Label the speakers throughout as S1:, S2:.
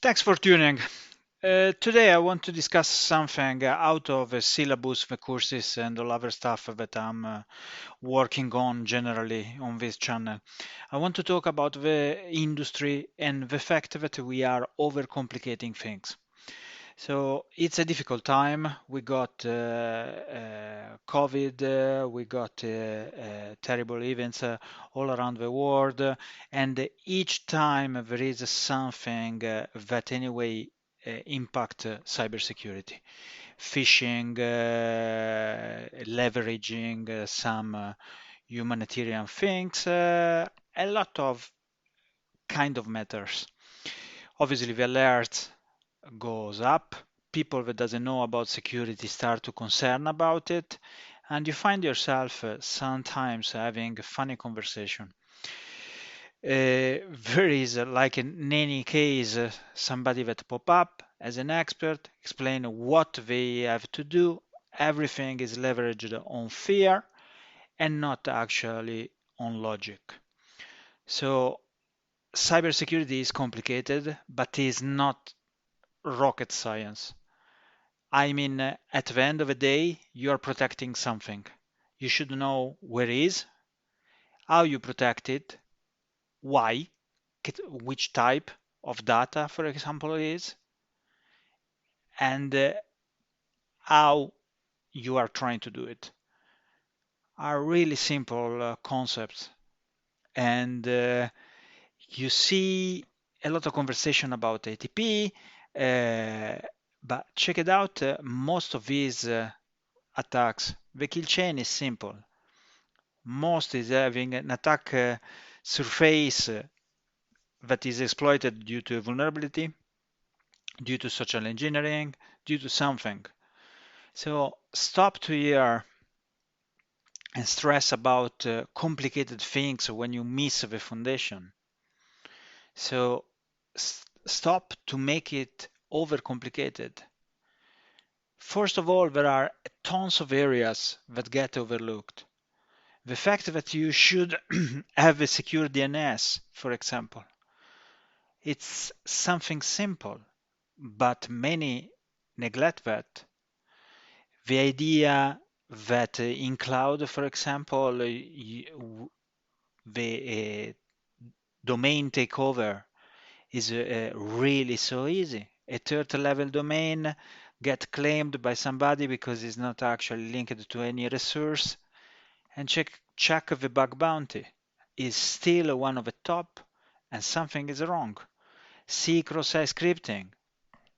S1: Thanks for tuning. Today I want to discuss something out of a syllabus, the courses, and all other stuff that I'm working on generally on this channel. I want to talk about the industry and the fact that we are overcomplicating things. So it's a difficult time. We got COVID, we got terrible events all around the world, and each time there is something that anyway impact cybersecurity. Phishing, leveraging some humanitarian things, a lot of kind of matters. Obviously, the alerts goes up, people that doesn't know about security start to concern about it, and you find yourself sometimes having a funny conversation. There is, like in any case, somebody that pop up as an expert, explain what they have to do. Everything is leveraged on fear and not actually on logic. So cybersecurity is complicated, but is not rocket science. I mean, at the end of the day, you are protecting something. You should know where it is, how you protect it, why, which type of data, for example, it is, and how you are trying to do it. Are really simple concepts. And you see a lot of conversation about ATP, uh, but check it out. Most of these attacks, the kill chain is simple. Most is having an attack surface that is exploited due to vulnerability, due to social engineering, due to something. So stop to here and stress about complicated things when you miss the foundation. So stop to make it overcomplicated. First of all, there are tons of areas that get overlooked. The fact that you should have a secure DNS, for example, it's something simple, but many neglect that. The idea that in cloud, for example, the domain takeover is really so easy. A third level domain get claimed by somebody because it's not actually linked to any resource, and check the bug bounty is still one of the top, and something is wrong. See cross-site scripting,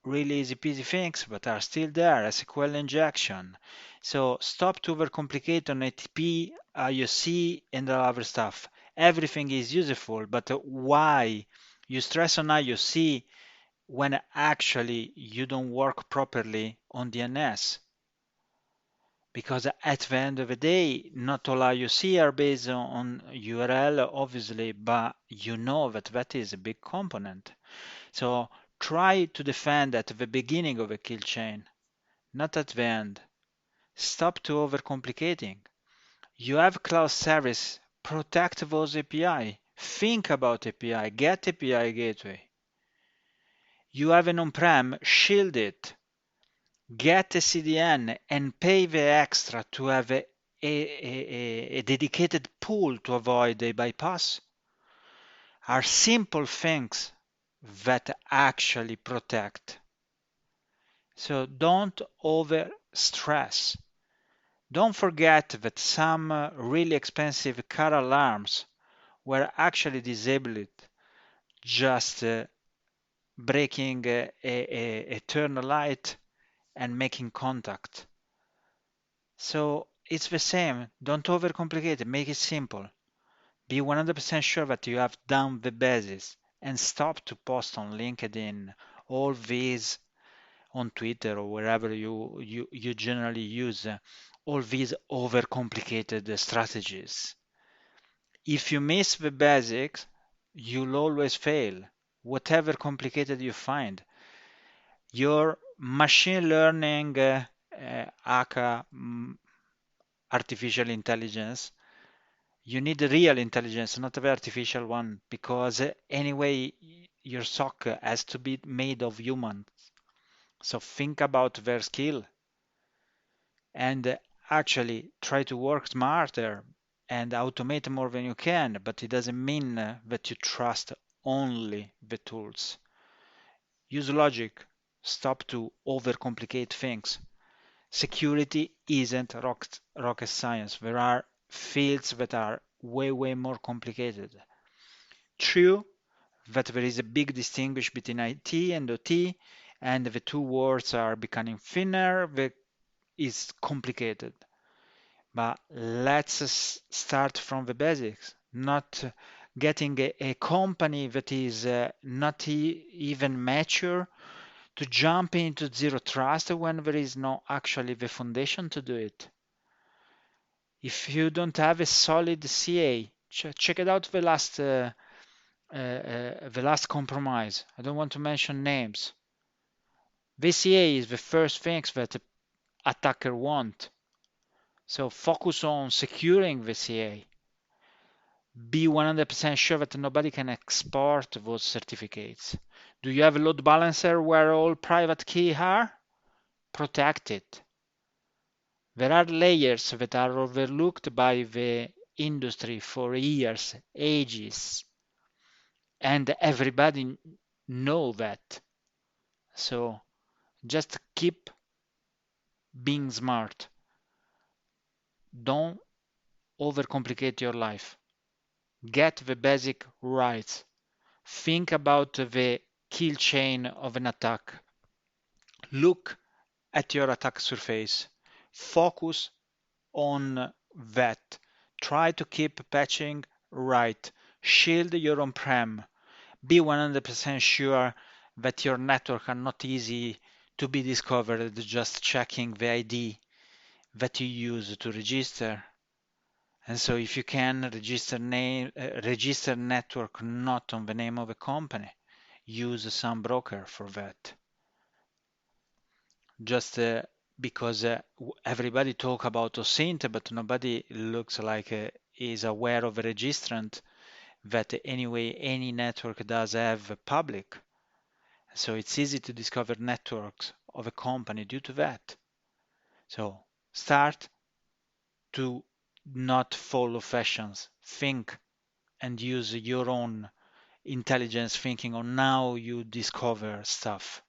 S1: really easy peasy things, but are still there. SQL injection. So stop to overcomplicate on ATP, IOC, and the other stuff. Everything is useful, but why you stress on IOC when actually you don't work properly on DNS? Because at the end of the day, not all IOC are based on URL, obviously, but you know that that is a big component. So try to defend at the beginning of a kill chain, not at the end. Stop to overcomplicating. You have cloud service, protect those API. Think about API, get API gateway. You have an on-prem, shield it. Get a CDN and pay the extra to have a dedicated pool to avoid a bypass. Are simple things that actually protect. So don't over stress. Don't forget that some really expensive car alarms were actually disabled just breaking a turn light and making contact. So it's the same. Don't overcomplicate it. Make it simple. Be 100% sure that you have done the basics and stop to post on LinkedIn all these on Twitter or wherever you generally use all these overcomplicated strategies. If you miss the basics, you'll always fail, whatever complicated you find. Your machine learning, aka artificial intelligence, you need the real intelligence, not the artificial one, because anyway, your SOC has to be made of humans. So think about their skill and actually try to work smarter and automate more than you can, but it doesn't mean that you trust only the tools. Use logic. Stop to overcomplicate things. Security isn't rocket science. There are fields that are way, way more complicated. True that there is a big distinction between IT and OT, and the two words are becoming thinner. That is complicated. But let's start from the basics, not getting a company that is not even mature to jump into zero trust when there is no actually the foundation to do it. If you don't have a solid CA, check it out the last compromise. I don't want to mention names. VCA is the first things that attacker want. So focus on securing VCA. Be 100% sure that nobody can export those certificates. Do you have a load balancer where all private key are? Protect it. There are layers that are overlooked by the industry for years, ages, and everybody know that. So just keep being smart. Don't overcomplicate your life. Get the basic rights. Think about the kill chain of an attack. Look at your attack surface. Focus on that. Try to keep patching right. Shield your on-prem. Be 100% sure that your network are not easy to be discovered just checking the ID that you use to register. And so if you can register network not on the name of a company, use some broker for that. Just because everybody talk about OSINT, but nobody looks like is aware of a registrant that anyway any network does have public. So it's easy to discover networks of a company due to that. So start to not follow fashions. Think and use your own intelligence thinking on how you discover stuff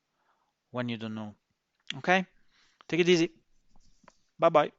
S1: when you don't know. Okay? Take it easy. Bye bye.